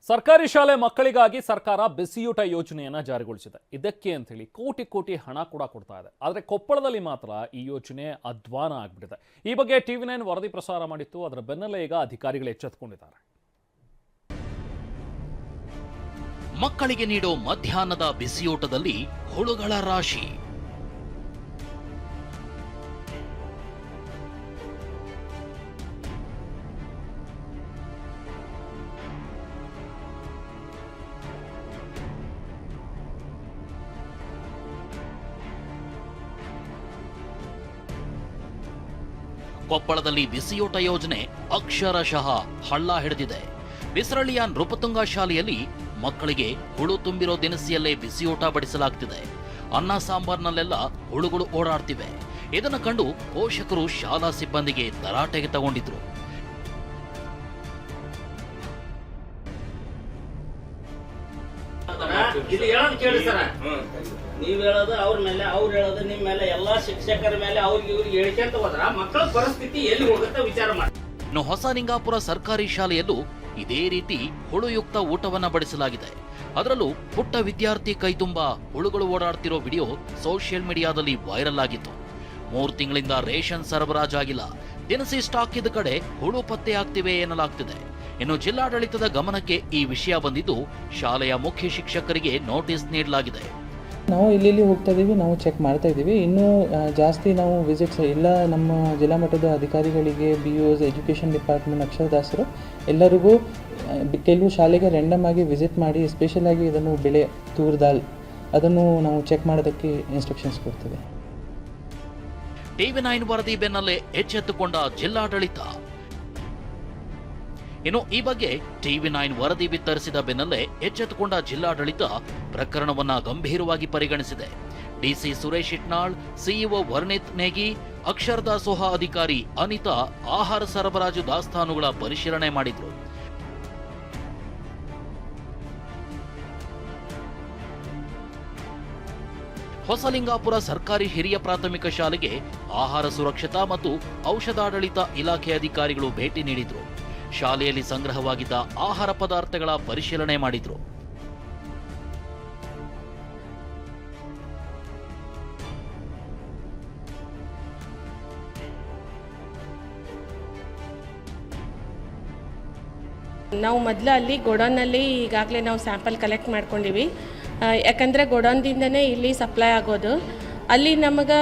ಸರ್ಕಾರಿ ಶಾಲೆ ಮಕ್ಕಳಿಗಾಗಿ ಸರ್ಕಾರ ಬಿಸಿಯೂಟ ಯೋಜನೆಯನ್ನ ಜಾರಿಗೊಳಿಸಿದೆ. ಇದಕ್ಕೆ ಅಂತ ಹೇಳಿ ಕೋಟಿ ಕೋಟಿ ಹಣ ಕೂಡ ಕೊಡ್ತಾ ಇದೆ. ಆದರೆ ಕೊಪ್ಪಳದಲ್ಲಿ ಮಾತ್ರ ಈ ಯೋಜನೆ ಅಧ್ವಾನ ಆಗ್ಬಿಟ್ಟಿದೆ. ಈ ಬಗ್ಗೆ TV9 ವರದಿ ಪ್ರಸಾರ ಮಾಡಿತ್ತು. ಅದರ ಬೆನ್ನಲ್ಲೇ ಈಗ ಅಧಿಕಾರಿಗಳು ಎಚ್ಚೆತ್ತುಕೊಂಡಿದ್ದಾರೆ. ಮಕ್ಕಳಿಗೆ ನೀಡೋ ಮಧ್ಯಾಹ್ನದ ಬಿಸಿಯೂಟದಲ್ಲಿ ಹುಳುಗಳ ರಾಶಿ. ಕೊಪ್ಪಳದಲ್ಲಿ ಬಿಸಿಯೂಟ ಯೋಜನೆ ಅಕ್ಷರಶಃ ಹಳ್ಳ ಹಿಡಿದಿದೆ. ಬಿಸರಳ್ಳಿಯ ನೃಪತುಂಗ ಶಾಲೆಯಲ್ಲಿ ಮಕ್ಕಳಿಗೆ ಹುಳು ತುಂಬಿರೋ ದಿನಸಿಯಲ್ಲೇ ಬಿಸಿಯೂಟ ಬಡಿಸಲಾಗ್ತಿದೆ. ಅನ್ನ ಸಾಂಬಾರ್ನಲ್ಲೆಲ್ಲ ಹುಳುಗಳು ಓಡಾಡ್ತಿವೆ. ಇದನ್ನು ಕಂಡು ಪೋಷಕರು ಶಾಲಾ ಸಿಬ್ಬಂದಿಗೆ ತರಾಟೆಗೆ ತಗೊಂಡಿದ್ರು. ನೀವ್ ಹೇಳೋದು ಅವ್ರ ಮೇಲೆ, ಅವ್ರು ಹೇಳೋದು ನಿಮ್ ಮೇಲೆ, ಎಲ್ಲಾ ಶಿಕ್ಷಕರ ಮೇಲೆ ಅವ್ರಿಗೆ ಇವ್ರಿಗೆ ಹೇಳ್ಕೊಂತ ಹೋದ್ರ ಮಕ್ಕಳ ಪರಿಸ್ಥಿತಿ ಎಲ್ಲಿ ಹೋಗುತ್ತೆ ವಿಚಾರ ಮಾಡಿ. ಇನ್ನು ಹೊಸಲಿಂಗಾಪುರ ಸರ್ಕಾರಿ ಶಾಲೆಯಲ್ಲೂ ಇದೇ ರೀತಿ ಹುಳುಯುಕ್ತ ಊಟವನ್ನ ಬಡಿಸಲಾಗಿದೆ. ಅದರಲ್ಲೂ ಪುಟ್ಟ ವಿದ್ಯಾರ್ಥಿ ಕೈತುಂಬ ಹುಳುಗಳು ಓಡಾಡ್ತಿರೋ ವಿಡಿಯೋ ಸೋಷಿಯಲ್ ಮೀಡಿಯಾದಲ್ಲಿ ವೈರಲ್ ಆಗಿತ್ತು. 3 ತಿಂಗಳಿಂದ ರೇಷನ್ ಸರಬರಾಜಾಗಿಲ್ಲ. ದಿನಸಿ ಸ್ಟಾಕ್ ಇದ್ದ ಕಡೆ ಹುಳು ಪತ್ತೆ ಆಗ್ತಿವೆ ಎನ್ನಲಾಗ್ತಿದೆ. ಇನ್ನು ಜಿಲ್ಲಾಡಳಿತದ ಗಮನಕ್ಕೆ ಈ ವಿಷಯ ಬಂದಿದ್ದು ಶಾಲೆಯ ಮುಖ್ಯ ಶಿಕ್ಷಕರಿಗೆ ನೋಟಿಸ್ ನೀಡಲಾಗಿದೆ. ನಾವು ಇಲ್ಲಿ ಹೋಗ್ತಾ ಇದ್ದೀವಿ, ನಾವು ಚೆಕ್ ಮಾಡ್ತಾ ಇದ್ದೀವಿ. ಇನ್ನೂ ಜಾಸ್ತಿ ನಾವು ವಿಸಿಟ್ಸ್ ಎಲ್ಲ ನಮ್ಮ ಜಿಲ್ಲಾ ಮಟ್ಟದ ಅಧಿಕಾರಿಗಳಿಗೆ, BOs, ಎಜುಕೇಷನ್ ಡಿಪಾರ್ಟ್ಮೆಂಟ್, ಅಕ್ಷರದಾಸರು ಎಲ್ಲರಿಗೂ ಕೆಲವು ಶಾಲೆಗೆ ರ್ಯಾಂಡಮ್ ಆಗಿ ವಿಸಿಟ್ ಮಾಡಿ ಎಸ್ಪೆಷಲ್ ಆಗಿ ಇದನ್ನು ಬೆಳೆ ತೂರ್ ದಾಲ್ ಅದನ್ನು ನಾವು ಚೆಕ್ ಮಾಡೋದಕ್ಕೆ ಇನ್ಸ್ಟ್ರಕ್ಷನ್ಸ್ ಕೊಡ್ತೇವೆ. TV9 ವರದಿ ಬೆನ್ನಲ್ಲೇ ಎಚ್ಚೆತ್ತುಕೊಂಡ ಜಿಲ್ಲಾಡಳಿತ. ಇನ್ನು ಈ ಬಗ್ಗೆ TV9 ವರದಿ ಬಿತ್ತರಿಸಿದ ಬೆನ್ನಲ್ಲೇ ಎಚ್ಚೆತ್ತುಕೊಂಡ ಜಿಲ್ಲಾಡಳಿತ ಪ್ರಕರಣವನ್ನ ಗಂಭೀರವಾಗಿ ಪರಿಗಣಿಸಿದೆ. DC ಸುರೇಶ್ ಇಟ್ನಾಳ್, CEO ವರ್ಣಿತ್ ನೇಗಿ, ಅಕ್ಷರದಾಸೋಹ ಅಧಿಕಾರಿ ಅನಿತಾ ಆಹಾರ ಸರಬರಾಜು ದಾಸ್ತಾನುಗಳ ಪರಿಶೀಲನೆ ಮಾಡಿದ್ರು. ಹೊಸಲಿಂಗಾಪುರ ಸರ್ಕಾರಿ ಹಿರಿಯ ಪ್ರಾಥಮಿಕ ಶಾಲೆಗೆ ಆಹಾರ ಸುರಕ್ಷತಾ ಮತ್ತು ಔಷಧಾಡಳಿತ ಇಲಾಖೆ ಅಧಿಕಾರಿಗಳು ಭೇಟಿ ನೀಡಿದ್ರು. ಶಾಲೆಯಲ್ಲಿ ಸಂಗ್ರಹವಾಗಿದ್ದ ಆಹಾರ ಪದಾರ್ಥಗಳ ಪರಿಶೀಲನೆ ಮಾಡಿದ್ರು. ನಾವು ಮೊದಲು ಅಲ್ಲಿ ಗೋಡೌನಲ್ಲಿ ಈಗಾಗಲೇ ನಾವು ಸ್ಯಾಂಪಲ್ ಕಲೆಕ್ಟ್ ಮಾಡ್ಕೊಂಡಿವಿ. ಯಾಕಂದರೆ ಗೋಡೌನ್ದಿಂದನೇ ಇಲ್ಲಿ ಸಪ್ಲೈ ಆಗೋದು. ಅಲ್ಲಿ ನಮಗೆ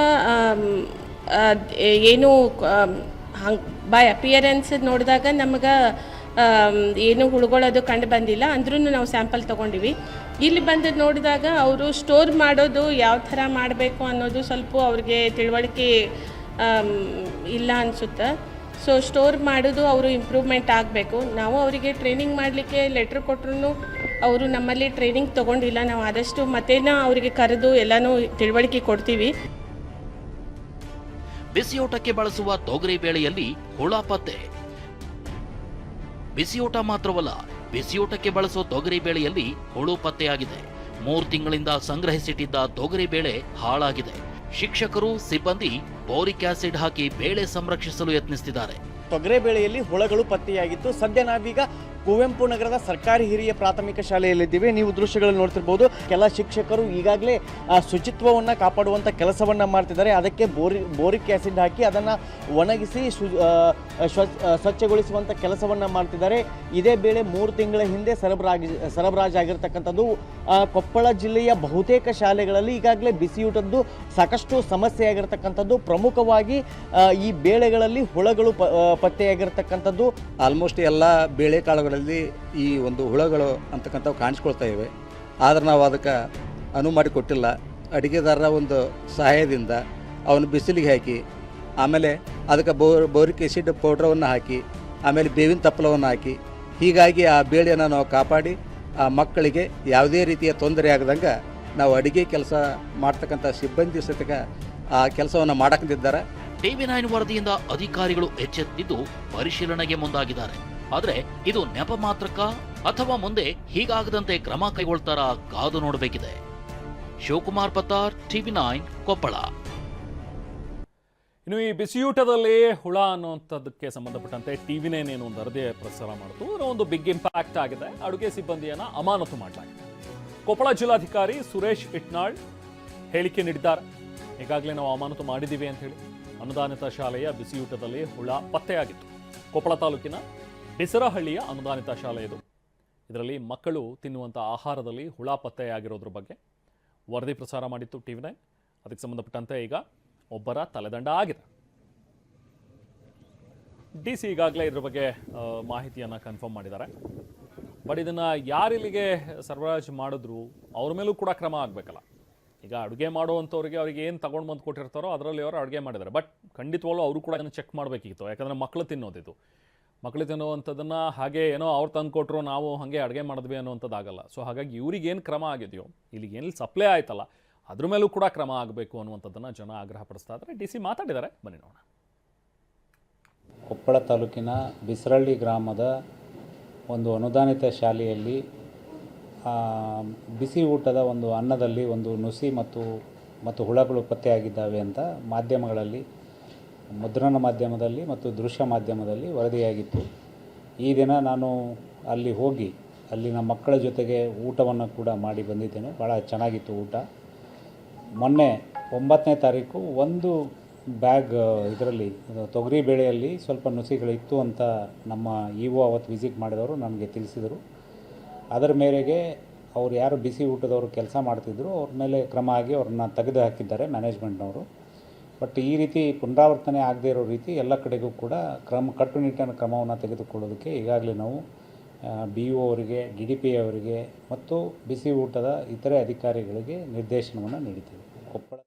ಏನು ಬೈ ಅಪಿಯರೆನ್ಸ್ ನೋಡಿದಾಗ ನಮಗೆ ಏನು ಹುಳುಗಳದು ಕಂಡು ಬಂದಿಲ್ಲ. ಅಂದ್ರೂ ನಾವು ಸ್ಯಾಂಪಲ್ ತೊಗೊಂಡಿವಿ. ಇಲ್ಲಿ ಬಂದು ನೋಡಿದಾಗ ಅವರು ಸ್ಟೋರ್ ಮಾಡೋದು ಯಾವ ಥರ ಮಾಡಬೇಕು ಅನ್ನೋದು ಸ್ವಲ್ಪ ಅವ್ರಿಗೆ ತಿಳುವಳಿಕೆ ಇಲ್ಲ ಅನಿಸುತ್ತೆ. ಸೊ ಸ್ಟೋರ್ ಮಾಡೋದು ಅವರು ಇಂಪ್ರೂವ್ಮೆಂಟ್ ಆಗಬೇಕು. ನಾವು ಅವರಿಗೆ ಟ್ರೈನಿಂಗ್ ಮಾಡಲಿಕ್ಕೆ ಲೆಟ್ರ್ ಕೊಟ್ಟರು ಅವರು ನಮ್ಮಲ್ಲಿ ಟ್ರೈನಿಂಗ್ ತೊಗೊಂಡಿಲ್ಲ. ನಾವು ಆದಷ್ಟು ಮತ್ತೇನ ಅವರಿಗೆ ಕರೆದು ಎಲ್ಲನೂ ತಿಳುವಳಿಕೆ ಕೊಡ್ತೀವಿ. ಬಿಸಿಯೂಟಕ್ಕೆ ಬಳಸುವ ತೊಗರಿ ಬೇಳೆಯಲ್ಲಿ ಹುಳ ಪತ್ತೆ. ಬಿಸಿಯೂಟ ಮಾತ್ರವಲ್ಲ, ಬಿಸಿಯೂಟಕ್ಕೆ ಬಳಸುವ ತೊಗರಿ ಬೇಳೆಯಲ್ಲಿ ಹುಳು ಪತ್ತೆಯಾಗಿದೆ. 3 ತಿಂಗಳಿಂದ ಸಂಗ್ರಹಿಸಿಟ್ಟಿದ್ದ ತೊಗರಿ ಬೇಳೆ ಹಾಳಾಗಿದೆ. ಶಿಕ್ಷಕರು, ಸಿಬ್ಬಂದಿ ಬೋರಿಕ್ ಆಸಿಡ್ ಹಾಕಿ ಬೇಳೆ ಸಂರಕ್ಷಿಸಲು ಯತ್ನಿಸುತ್ತಿದ್ದಾರೆ. ತೊಗರೆ ಬೇಳೆಯಲ್ಲಿ ಹುಳಗಳು ಪತ್ತೆಯಾಗಿತ್ತು. ಸದ್ಯ ನಾವೀಗ ಕುವೆಂಪು ನಗರದ ಸರ್ಕಾರಿ ಹಿರಿಯ ಪ್ರಾಥಮಿಕ ಶಾಲೆಯಲ್ಲಿದ್ದೀವಿ. ನೀವು ದೃಶ್ಯಗಳನ್ನು ನೋಡ್ತಿರ್ಬೋದು. ಕೆಲ ಶಿಕ್ಷಕರು ಈಗಾಗಲೇ ಶುಚಿತ್ವವನ್ನು ಕಾಪಾಡುವಂಥ ಕೆಲಸವನ್ನು ಮಾಡ್ತಿದ್ದಾರೆ. ಅದಕ್ಕೆ ಬೋರಿಕ್ ಆಸಿಡ್ ಹಾಕಿ ಅದನ್ನು ಒಣಗಿಸಿ ಸ್ವಚ್ಛಗೊಳಿಸುವಂಥ ಕೆಲಸವನ್ನು ಮಾಡ್ತಿದ್ದಾರೆ. ಇದೇ ಬೇಳೆ 3 ತಿಂಗಳ ಹಿಂದೆ ಸರಬರಾಜಾಗಿರ್ತಕ್ಕಂಥದ್ದು. ಕೊಪ್ಪಳ ಜಿಲ್ಲೆಯ ಬಹುತೇಕ ಶಾಲೆಗಳಲ್ಲಿ ಈಗಾಗಲೇ ಬಿಸಿಯೂಟದ್ದು ಸಾಕಷ್ಟು ಸಮಸ್ಯೆ ಆಗಿರ್ತಕ್ಕಂಥದ್ದು. ಪ್ರಮುಖವಾಗಿ ಈ ಬೇಳೆಗಳಲ್ಲಿ ಹುಳಗಳು ಪತ್ತೆಯಾಗಿರ್ತಕ್ಕಂಥದ್ದು. ಆಲ್ಮೋಸ್ಟ್ ಎಲ್ಲ ಬೇಳೆಕಾಳುಗಳಲ್ಲಿ ಈ ಒಂದು ಹುಳಗಳು ಅಂತಕ್ಕಂಥವು ಕಾಣಿಸ್ಕೊಳ್ತಾ ಇವೆ. ಆದರೆ ನಾವು ಅದಕ್ಕೆ ಅನುವು ಮಾಡಿ ಕೊಟ್ಟಿಲ್ಲ. ಅಡುಗೆದಾರರ ಒಂದು ಸಹಾಯದಿಂದ ಅವನು ಬಿಸಿಲಿಗೆ ಹಾಕಿ, ಆಮೇಲೆ ಅದಕ್ಕೆ ಬೋರಿಕ್ ಆಸಿಡ್ ಪೌಡ್ರವನ್ನು ಹಾಕಿ, ಆಮೇಲೆ ಬೇವಿನ ತಪ್ಪಲವನ್ನು ಹಾಕಿ, ಹೀಗಾಗಿ ಆ ಬೇಳೆಯನ್ನು ನಾವು ಕಾಪಾಡಿ ಆ ಮಕ್ಕಳಿಗೆ ಯಾವುದೇ ರೀತಿಯ ತೊಂದರೆ ಆಗದಂಗೆ ನಾವು ಅಡುಗೆ ಕೆಲಸ ಮಾಡ್ತಕ್ಕಂಥ ಸಿಬ್ಬಂದಿ ಸಹಿತ ಆ ಕೆಲಸವನ್ನು ಮಾಡಕ್ಕಿದ್ದಾರೆ. TV9 ವರದಿಯಿಂದ ಅಧಿಕಾರಿಗಳು ಎಚ್ಚೆತ್ತಿದ್ದು ಪರಿಶೀಲನೆಗೆ ಮುಂದಾಗಿದ್ದಾರೆ. ಆದರೆ ಇದು ನೆಪ ಮಾತ್ರಕ್ಕ ಅಥವಾ ಮುಂದೆ ಹೀಗಾಗದಂತೆ ಕ್ರಮ ಕೈಗೊಳ್ತಾರಾ ಕಾದು ನೋಡಬೇಕಿದೆ. ಶಿವಕುಮಾರ್ ಪತ್ತಾರ್, TV9 ಕೊಪ್ಪಳ. ಇನ್ನು ಈ ಬಿಸಿಯೂಟದಲ್ಲಿ ಹುಳ ಅನ್ನುವಂಥದ್ದಕ್ಕೆ ಸಂಬಂಧಪಟ್ಟಂತೆ ಟಿವಿನೇನ್ ಏನು ಒಂದು ವರದಿ ಪ್ರಸಾರ ಮಾಡಿತು. ಅದರ ಒಂದು ಬಿಗ್ ಇಂಪ್ಯಾಕ್ಟ್ ಆಗಿದೆ. ಅಡುಗೆ ಸಿಬ್ಬಂದಿಯನ್ನು ಅಮಾನತು ಮಾಡಲಾಗಿದೆ. ಕೊಪ್ಪಳ ಜಿಲ್ಲಾಧಿಕಾರಿ ಸುರೇಶ್ ಇಟ್ನಾಳ್ ಹೇಳಿಕೆ ನೀಡಿದ್ದಾರೆ. ಈಗಾಗಲೇ ನಾವು ಅಮಾನತು ಮಾಡಿದ್ದೀವಿ ಅಂತ ಹೇಳಿ. ಅನುದಾನಿತ ಶಾಲೆಯ ಬಿಸಿಯೂಟದಲ್ಲಿ ಹುಳ ಪತ್ತೆಯಾಗಿತ್ತು. ಕೊಪ್ಪಳ ತಾಲೂಕಿನ ಬಿಸರಹಳ್ಳಿಯ ಅನುದಾನಿತ ಶಾಲೆ ಇದು. ಇದರಲ್ಲಿ ಮಕ್ಕಳು ತಿನ್ನುವಂಥ ಆಹಾರದಲ್ಲಿ ಹುಳ ಪತ್ತೆಯಾಗಿರೋದ್ರ ಬಗ್ಗೆ ವರದಿ ಪ್ರಸಾರ ಮಾಡಿತ್ತು ಟಿವಿ9. ಅದಕ್ಕೆ ಸಂಬಂಧಪಟ್ಟಂತೆ ಈಗ ಒಬ್ಬರ ತಲೆದಂಡ ಆಗಿದೆ. DC ಈಗಾಗಲೇ ಇದ್ರ ಬಗ್ಗೆ ಮಾಹಿತಿಯನ್ನು ಕನ್ಫರ್ಮ್ ಮಾಡಿದ್ದಾರೆ. ಬಟ್ ಇದನ್ನು ಯಾರಿಲ್ಲಿಗೆ ಸರಬರಾಜು ಮಾಡಿದ್ರು ಅವ್ರ ಮೇಲೂ ಕೂಡ ಕ್ರಮ ಆಗಬೇಕಲ್ಲ. ಈಗ ಅಡುಗೆ ಮಾಡುವಂಥವ್ರಿಗೆ ಅವ್ರಿಗೆ ಏನು ತಗೊಂಡು ಬಂದು ಕೊಟ್ಟಿರ್ತಾರೋ ಅದರಲ್ಲಿ ಅವರು ಅಡುಗೆ ಮಾಡಿದ್ದಾರೆ. ಬಟ್ ಖಂಡಿತವಾಗ್ಲೂ ಅವರು ಕೂಡ ಅದನ್ನು ಚೆಕ್ ಮಾಡಬೇಕಿತ್ತು. ಯಾಕಂದರೆ ಮಕ್ಕಳು ತಿನ್ನೋದಿತ್ತು. ಮಕ್ಕಳು ತಿನ್ನುವಂಥದ್ದನ್ನು ಹಾಗೆ ಏನೋ ಅವ್ರು ತಂದು ಕೊಟ್ಟರು ನಾವು ಹಾಗೆ ಅಡುಗೆ ಮಾಡಿದ್ವಿ ಅನ್ನುವಂಥದ್ದಾಗಲ್ಲ. ಸೊ ಹಾಗಾಗಿ ಇವ್ರಿಗೆ ಏನು ಕ್ರಮ ಆಗಿದೆಯೋ, ಇಲ್ಲಿಗೆ ಏನು ಸಪ್ಲೈ ಆಯ್ತಲ್ಲ ಅದ್ರ ಮೇಲೂ ಕೂಡ ಕ್ರಮ ಆಗಬೇಕು ಅನ್ನುವಂಥದ್ದನ್ನು ಜನ ಆಗ್ರಹಪಡಿಸ್ತಾ ಇದ್ದಾರೆ. DC ಮಾತಾಡಿದ್ದಾರೆ, ಬನ್ನಿ ನೋಡೋಣ. ಕೊಪ್ಪಳ ತಾಲೂಕಿನ ಬಿಸರಳ್ಳಿ ಗ್ರಾಮದ ಒಂದು ಅನುದಾನಿತ ಶಾಲೆಯಲ್ಲಿ ಬಿಸಿ ಊಟದ ಒಂದು ಅನ್ನದಲ್ಲಿ ಒಂದು ನುಸಿ ಮತ್ತು ಹುಳಗಳು ಪತ್ತೆಯಾಗಿದ್ದಾವೆ ಅಂತ ಮಾಧ್ಯಮಗಳಲ್ಲಿ, ಮುದ್ರಣ ಮಾಧ್ಯಮದಲ್ಲಿ ಮತ್ತು ದೃಶ್ಯ ಮಾಧ್ಯಮದಲ್ಲಿ ವರದಿಯಾಗಿತ್ತು. ಈ ದಿನ ನಾನು ಅಲ್ಲಿ ಹೋಗಿ ಅಲ್ಲಿನ ಮಕ್ಕಳ ಜೊತೆಗೆ ಊಟವನ್ನು ಕೂಡ ಮಾಡಿ ಬಂದಿದ್ದೇನೆ. ಭಾಳ ಚೆನ್ನಾಗಿತ್ತು ಊಟ. ಮೊನ್ನೆ 9ನೇ ತಾರೀಕು ಒಂದು ಬ್ಯಾಗ್ ಇದರಲ್ಲಿ ತೊಗರಿ ಬೇಳೆಯಲ್ಲಿ ಸ್ವಲ್ಪ ನುಸಿಗಳಿತ್ತು ಅಂತ ನಮ್ಮ ಇಒ ಅವತ್ತು ವಿಸಿಟ್ ಮಾಡಿದವರು ನನಗೆ ತಿಳಿಸಿದರು. ಅದರ ಮೇರೆಗೆ ಅವ್ರು ಯಾರು ಬಿಸಿ ಊಟದವರು ಕೆಲಸ ಮಾಡ್ತಿದ್ರು ಅವ್ರ ಮೇಲೆ ಕ್ರಮ ಆಗಿ ಅವ್ರನ್ನ ತೆಗೆದು ಹಾಕಿದ್ದಾರೆ ಮ್ಯಾನೇಜ್ಮೆಂಟ್ನವರು. ಬಟ್ ಈ ರೀತಿ ಪುನರಾವರ್ತನೆ ಆಗದೇ ಇರೋ ರೀತಿ ಎಲ್ಲ ಕಡೆಗೂ ಕೂಡ ಕಟ್ಟುನಿಟ್ಟಿನ ಕ್ರಮವನ್ನು ತೆಗೆದುಕೊಳ್ಳೋದಕ್ಕೆ ಈಗಾಗಲೇ ನಾವು BO ಅವರಿಗೆ, DDP ಅವರಿಗೆ ಮತ್ತು ಬಿಸಿ ಊಟದ ಇತರೆ ಅಧಿಕಾರಿಗಳಿಗೆ ನಿರ್ದೇಶನವನ್ನು ನೀಡಿದ್ದೇವೆ. ಕೊಪ್ಪಳ